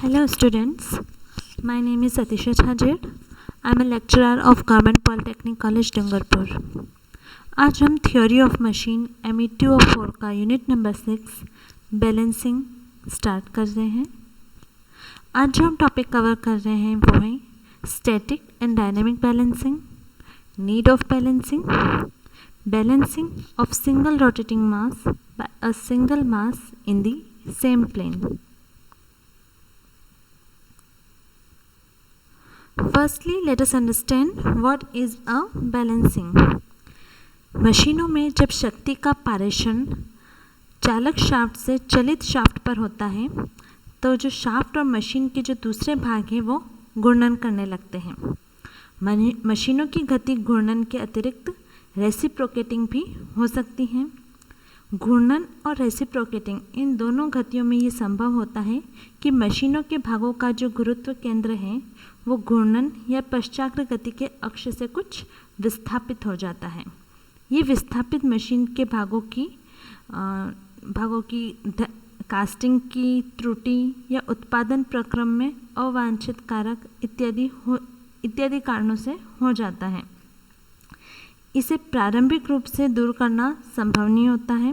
Hello students, my name is Satisha Chhajed. I am a lecturer of Government Polytechnic College Dungarpur. आज हम theory of machine ME 204 का unit number 6 balancing start कर रहे हैं। आज जो हम टॉपिक कवर कर रहे हैं वो है static and dynamic balancing, need of balancing, balancing of single rotating mass by a single mass in the same plane. Firstly, let us understand what is a balancing. मशीनों में जब शक्ति का पारेषण चालक शाफ्ट से चलित शाफ्ट पर होता है तो जो शाफ्ट और मशीन के जो दूसरे भाग हैं वो घूर्णन करने लगते हैं। मशीनों की गति घूर्णन के अतिरिक्त रेसिप्रोकेटिंग भी हो सकती है। घूर्णन और रेसिप्रोकेटिंग इन दोनों गतियों में ये संभव होता है कि मशीनों के भागों का जो गुरुत्व केंद्र है वो घूर्णन या पश्चाग्र गति के अक्ष से कुछ विस्थापित हो जाता है। ये विस्थापित मशीन के भागों की कास्टिंग की त्रुटि या उत्पादन प्रक्रम में अवांछित कारक इत्यादि कारणों से हो जाता है। इसे प्रारंभिक रूप से दूर करना संभव नहीं होता है।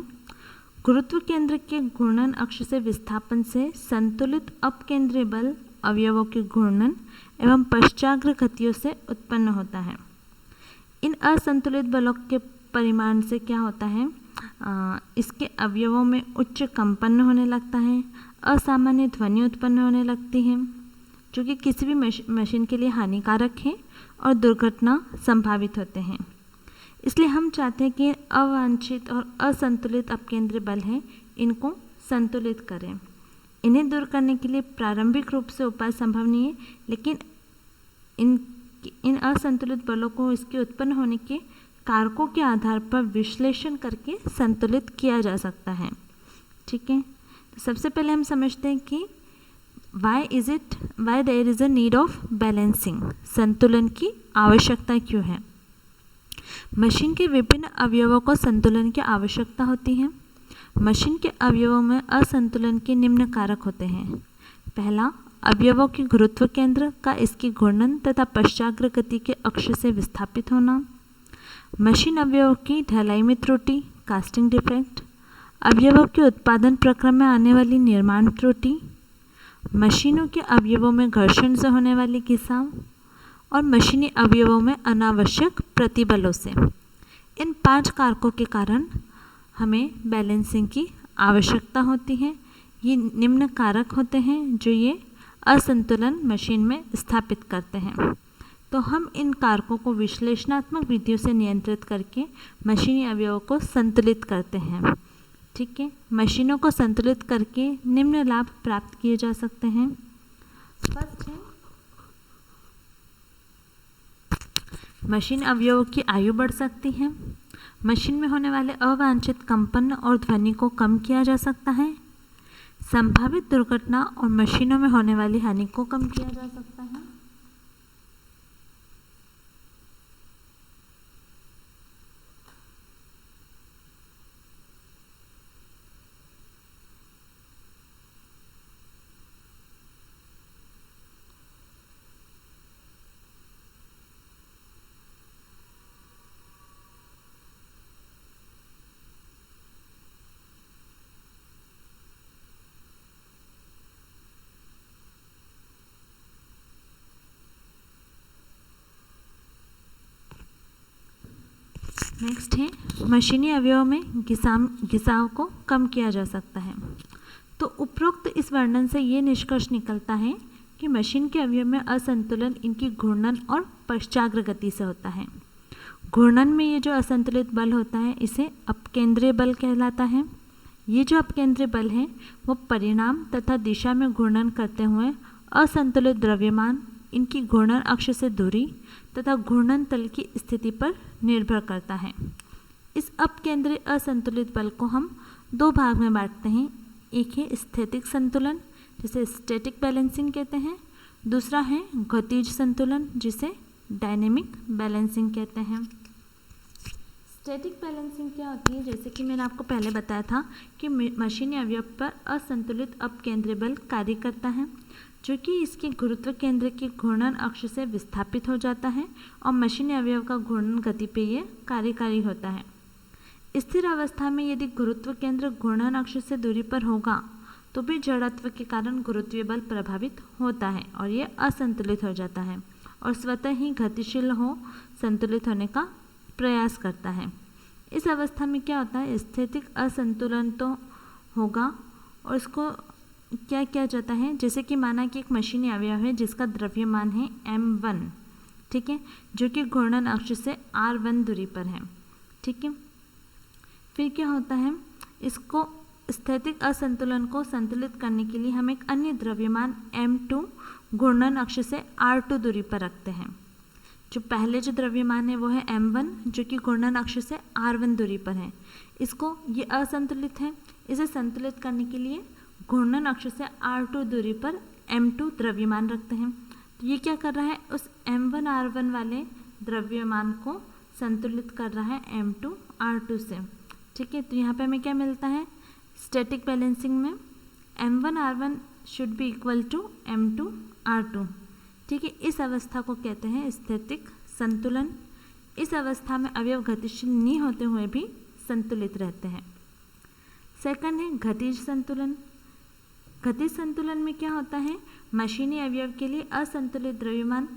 गुरुत्व केंद्र के घूर्णन अक्ष से विस्थापन से संतुलित अपकेंद्रीय बल अवयवों के घूर्णन एवं पश्चाग्र गतियों से उत्पन्न होता है। इन असंतुलित बलों के परिमाण से क्या होता है, इसके अवयवों में उच्च कंपन होने लगता है, असामान्य ध्वनि उत्पन्न होने लगती है जो कि किसी भी मशीन के लिए हानिकारक है और दुर्घटना संभावित होते हैं। इसलिए हम चाहते हैं कि अवांछित और असंतुलित अपकेंद्रीय बल हैं इनको संतुलित करें। इन्हें दूर करने के लिए प्रारंभिक रूप से उपाय संभव नहीं है, लेकिन इन असंतुलित बलों को इसके उत्पन्न होने के कारकों के आधार पर विश्लेषण करके संतुलित किया जा सकता है। ठीक है, तो सबसे पहले हम समझते हैं कि why there is a need of balancing, संतुलन की आवश्यकता क्यों है। मशीन के विभिन्न अवयवों को संतुलन की आवश्यकता होती है। मशीन के अवयवों में असंतुलन के निम्न कारक होते हैं। पहला, अवयवों के गुरुत्व केंद्र का इसकी घूर्णन तथा पश्चाग्र गति के अक्ष से विस्थापित होना। मशीन अवयवों की ढलाई में त्रुटि, कास्टिंग डिफेक्ट। अवयवों के उत्पादन प्रक्रम में आने वाली निर्माण त्रुटि। मशीनों के अवयवों में घर्षण से होने वाली घिसाव और मशीनी अवयवों में अनावश्यक प्रतिबलों से। इन 5 कारकों के कारण हमें बैलेंसिंग की आवश्यकता होती है। ये निम्न कारक होते हैं जो ये असंतुलन मशीन में स्थापित करते हैं। तो हम इन कारकों को विश्लेषणात्मक विधियों से नियंत्रित करके मशीनी अवयवों को संतुलित करते हैं। ठीक है, मशीनों को संतुलित करके निम्न लाभ प्राप्त किए जा सकते हैं। फर्स्ट है, मशीन अवयवों की आयु बढ़ सकती है। मशीन में होने वाले अवांछित कंपन और ध्वनि को कम किया जा सकता है। संभावित दुर्घटना और मशीनों में होने वाली हानि को कम किया जा सकता है। नेक्स्ट है, मशीनी अवयवों में घिसाव को कम किया जा सकता है। तो उपरोक्त इस वर्णन से ये निष्कर्ष निकलता है कि मशीन के अवयव में असंतुलन इनकी घूर्णन और पश्चाग्र गति से होता है। घूर्णन में ये जो असंतुलित बल होता है इसे अपकेंद्रीय बल कहलाता है। ये जो अपकेंद्रीय बल है वो परिणाम तथा दिशा में घूर्णन करते हुए असंतुलित द्रव्यमान, इनकी घूर्णन अक्ष से दूरी तथा घूर्णन तल की स्थिति पर निर्भर करता है। इस अपकेंद्रीय असंतुलित बल को हम 2 भाग में बांटते हैं। एक है स्थैतिक संतुलन जिसे स्टैटिक बैलेंसिंग कहते हैं, दूसरा है गतिज संतुलन जिसे डायनेमिक बैलेंसिंग कहते हैं। स्टैटिक बैलेंसिंग क्या होती है, जैसे कि मैंने आपको पहले बताया था कि मशीनी अवयव पर असंतुलित अपकेंद्री बल कार्य करता है, जो कि इसके गुरुत्व केंद्र के घूर्णन अक्ष से विस्थापित हो जाता है और मशीनी अवयव का घूर्णन गति पे ये कार्यकारी होता है। स्थिर अवस्था में यदि गुरुत्व केंद्र घूर्णन अक्ष से दूरी पर होगा तो भी जड़त्व के कारण गुरुत्वीय बल प्रभावित होता है और ये असंतुलित हो जाता है और स्वतः ही गतिशील हो संतुलित होने का प्रयास करता है। इस अवस्था में क्या होता है, स्थितिक असंतुलन तो होगा और इसको क्या किया जाता है, जैसे कि माना कि एक मशीनी अवयव है जिसका द्रव्यमान है m1, ठीक है, जो कि घूर्णन अक्ष से r1 दूरी पर है, ठीक है। फिर क्या होता है, इसको स्थितिक असंतुलन को संतुलित करने के लिए हम एक अन्य द्रव्यमान m2 घूर्णन अक्ष से r2 दूरी पर रखते हैं। जो पहले जो द्रव्यमान है वो है m1 जो कि घूर्णन अक्ष से r1 दूरी पर है। इसको ये असंतुलित है, इसे संतुलित करने के लिए घूर्णन अक्ष से r2 दूरी पर m2 द्रव्यमान रखते हैं। तो ये क्या कर रहा है, उस m1 r1 वाले द्रव्यमान को संतुलित कर रहा है m2 r2 से, ठीक है। तो यहाँ पे हमें क्या मिलता है, स्टैटिक बैलेंसिंग में m1 r1 should be equal to m2 r2, ठीक है। इस अवस्था को कहते हैं स्थितिक संतुलन। इस अवस्था में अवयव गतिशील नहीं होते हुए भी संतुलित रहते हैं। सेकंड है गतिज संतुलन। गतिज संतुलन में क्या होता है, मशीनी अवयव के लिए असंतुलित द्रव्यमान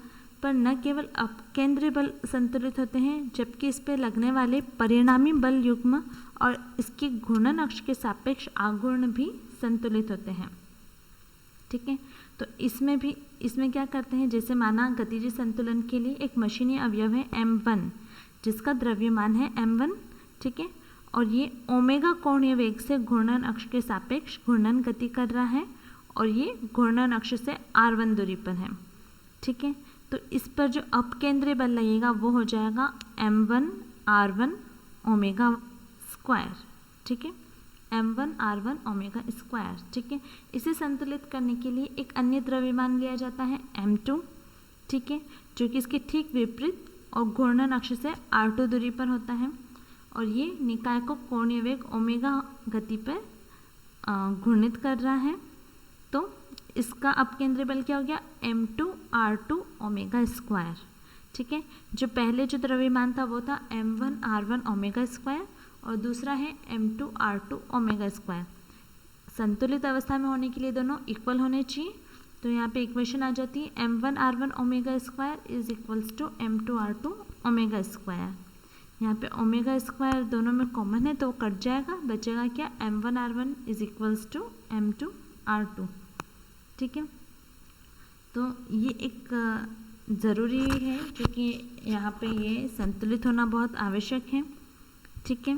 पर न केवल अपकेंद्री बल संतुलित होते हैं जबकि इस पर लगने वाले परिणामी बल युग्म और इसके घूर्णन अक्ष के सापेक्ष आघूर्ण भी संतुलित होते हैं, ठीक है। तो इसमें क्या करते हैं, जैसे माना गतिज संतुलन के लिए एक मशीनी अवयव है m1 जिसका द्रव्यमान है m1, ठीक है, और ये ओमेगा कोणीय वेग से घूर्णन अक्ष के सापेक्ष घूर्णन गति कर रहा है और ये घूर्णन अक्ष से r1 दूरी पर है, ठीक है। तो इस पर जो अपकेंद्री बल लगेगा वो हो जाएगा m1 r1 ओमेगा स्क्वायर, ठीक है, m1 r1 ओमेगा स्क्वायर, ठीक है। इसे संतुलित करने के लिए एक अन्य द्रव्यमान लिया जाता है m2, ठीक है, जो कि इसके ठीक विपरीत और घूर्णन अक्ष से r2 दूरी पर होता है और ये निकाय को कोणीय वेग ओमेगा गति पर घूर्णित कर रहा है। तो इसका अपकेंद्री बल क्या हो गया, m2 r2 ओमेगा स्क्वायर, ठीक है। जो पहले जो द्रव्यमान था वो था m1 r1 ओमेगा स्क्वायर और दूसरा है m2 r2 ओमेगा स्क्वायर। संतुलित अवस्था में होने के लिए दोनों इक्वल होने चाहिए। तो यहाँ पे इक्वेशन आ जाती है m1 r1 omega square is equals to m2 r2 omega square. यहाँ पे ओमेगा स्क्वायर दोनों में कॉमन है तो कट जाएगा, बचेगा क्या, m1 r1 is equals to m2 r2, ठीक है। तो ये एक ज़रूरी है क्योंकि यहाँ पे ये संतुलित होना बहुत आवश्यक है, ठीक है।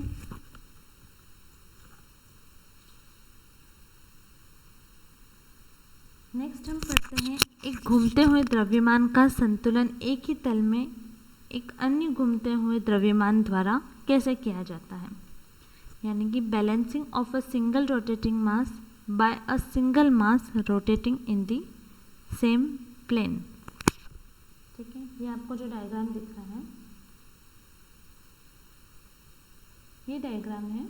नेक्स्ट हम पढ़ते हैं एक घूमते हुए द्रव्यमान का संतुलन एक ही तल में एक अन्य घूमते हुए द्रव्यमान द्वारा कैसे किया जाता है, यानी कि balancing of a single rotating mass by a single mass rotating in the same plane, ठीक है। ये आपको जो डायग्राम दिख रहा है ये डायग्राम है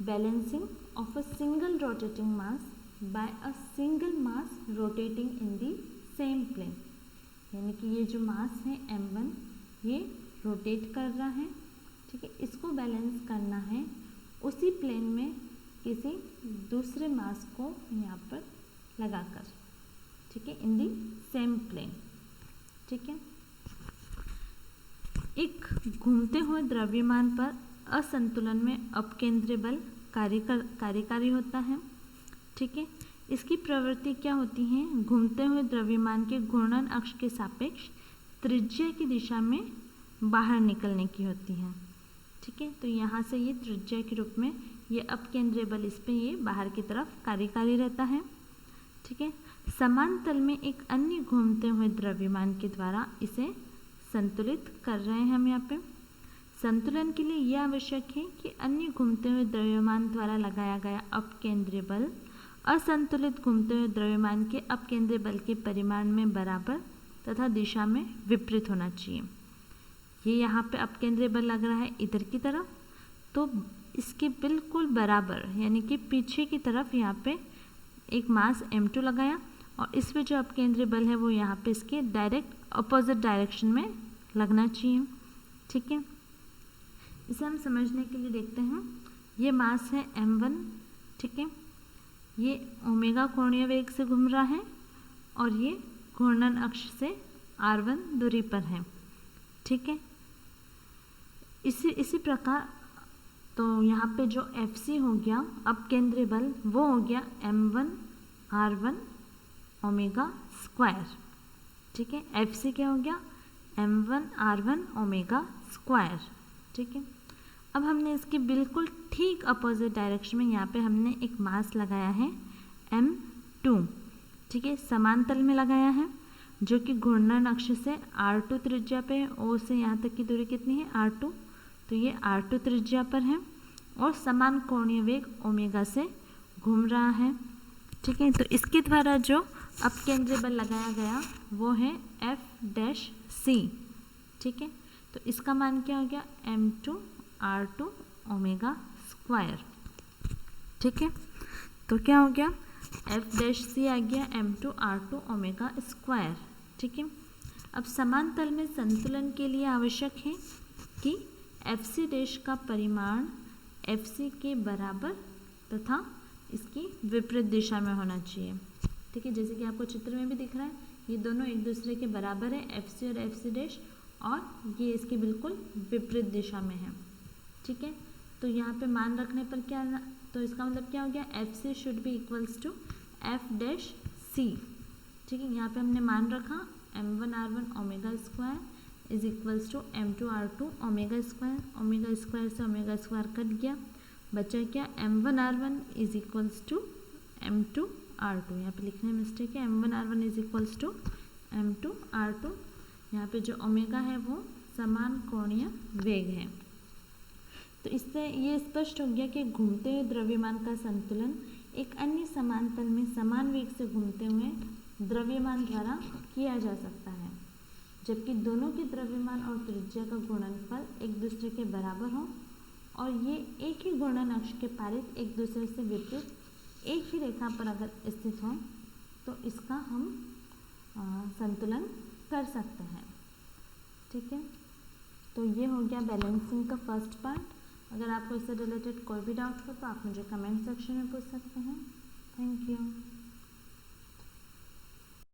balancing of a single rotating mass by a single mass rotating in the same plane, यानी कि ये जो मास है m1 ये रोटेट कर रहा है, ठीक है। इसको बैलेंस करना है उसी प्लेन में किसी दूसरे मास को यहाँ पर लगाकर, ठीक है, इन दी सेम प्लेन, ठीक है। एक घूमते हुए द्रव्यमान पर असंतुलन में अपकेंद्री बल कार्यकारी होता है, ठीक है। इसकी प्रवृत्ति क्या होती है, घूमते हुए द्रव्यमान के घूर्णन अक्ष के सापेक्ष त्रिज्या की दिशा में बाहर निकलने की होती है, ठीक है। तो यहाँ से ये त्रिज्या के रूप में ये अपकेंद्री बल इस पे ये बाहर की तरफ कार्यकारी रहता है, ठीक है। समान तल में एक अन्य घूमते हुए द्रव्यमान के द्वारा इसे संतुलित कर रहे हैं हम यहाँ पे। संतुलन के लिए यह आवश्यक है कि अन्य घूमते हुए द्रव्यमान द्वारा लगाया गया अपकेंद्री बल असंतुलित घूमते हुए द्रव्यमान के अपकेंद्री बल के परिमाण में बराबर तथा दिशा में विपरीत होना चाहिए। ये यहाँ पे अपकेंद्रीय बल लग रहा है इधर की तरफ, तो इसके बिल्कुल बराबर यानी कि पीछे की तरफ यहाँ पे एक मास m2 लगाया और इस पे जो अपकेंद्रीय बल है वो यहाँ पे इसके डायरेक्ट अपोजिट डायरेक्शन में लगना चाहिए। ठीक है, इसे हम समझने के लिए देखते हैं। ये मास है m1, ठीक है, ये ओमेगा कोणीय वेग से घूम रहा है और ये घूर्णन अक्ष से r1 दूरी पर है। ठीक है, इसी प्रकार तो यहाँ पे जो Fc हो गया अपकेंद्रीय बल वो हो गया m1 r1 ओमेगा स्क्वायर। ठीक है, Fc क्या हो गया m1 r1 ओमेगा स्क्वायर। ठीक है, अब हमने इसके बिल्कुल ठीक अपोजिट डायरेक्शन में यहाँ पे हमने एक मास लगाया है m2। ठीक है, समान तल में लगाया है जो कि घूर्णन अक्ष से r2 त्रिज्या पे, O से यहाँ तक की दूरी कितनी है r2, तो ये r2 त्रिज्या पर है और समान कोणीय वेग ओमेगा से घूम रहा है। ठीक है, तो इसके द्वारा जो अपकेंद्रीय बल लगाया गया वो है F'(c). ठीक है, तो इसका मान क्या हो गया m2 r2 ओमेगा स्क्वायर। ठीक है, तो क्या हो गया F'(c) आ गया m2 r2 ओमेगा स्क्वायर। ठीक है, अब समान तल में संतुलन के लिए आवश्यक है कि Fc' का परिमाण Fc के बराबर तथा इसकी विपरीत दिशा में होना चाहिए। ठीक है, जैसे कि आपको चित्र में भी दिख रहा है, ये दोनों एक दूसरे के बराबर है Fc और Fc' और ये इसके बिल्कुल विपरीत दिशा में है। ठीक है, तो यहाँ पे मान रखने पर क्या, तो इसका मतलब क्या हो गया Fc should be equals to F'(c). ठीक है, यहाँ पे हमने मान रखा m1 r1 omega square is equals to m2 r2 omega square. Omega square से ओमेगा स्क्वायर कट गया, बचा क्या m1 r1 is equals to m2 r2। यहाँ पे लिखने में मिस्टेक है, m1 r1 is equals to m2 r2। यहाँ पे जो ओमेगा है वो समान कोणीय वेग है। तो इससे ये स्पष्ट हो गया कि घूमते हुए द्रव्यमान का संतुलन एक अन्य समान तल में समान वेग से घूमते हुए द्रव्यमान द्वारा किया जा सकता है, जबकि दोनों के द्रव्यमान और त्रिज्या का गुणनफल एक दूसरे के बराबर हो और ये एक ही घूर्णन अक्ष के पारित एक दूसरे से विपरीत एक ही रेखा पर अगर स्थित हो तो इसका हम संतुलन कर सकते हैं। ठीक है, तो ये हो गया बैलेंसिंग का फर्स्ट पार्ट। अगर आपको इससे रिलेटेड कोई भी डाउट हो तो आप मुझे कमेंट सेक्शन में पूछ सकते हैं। Thank you.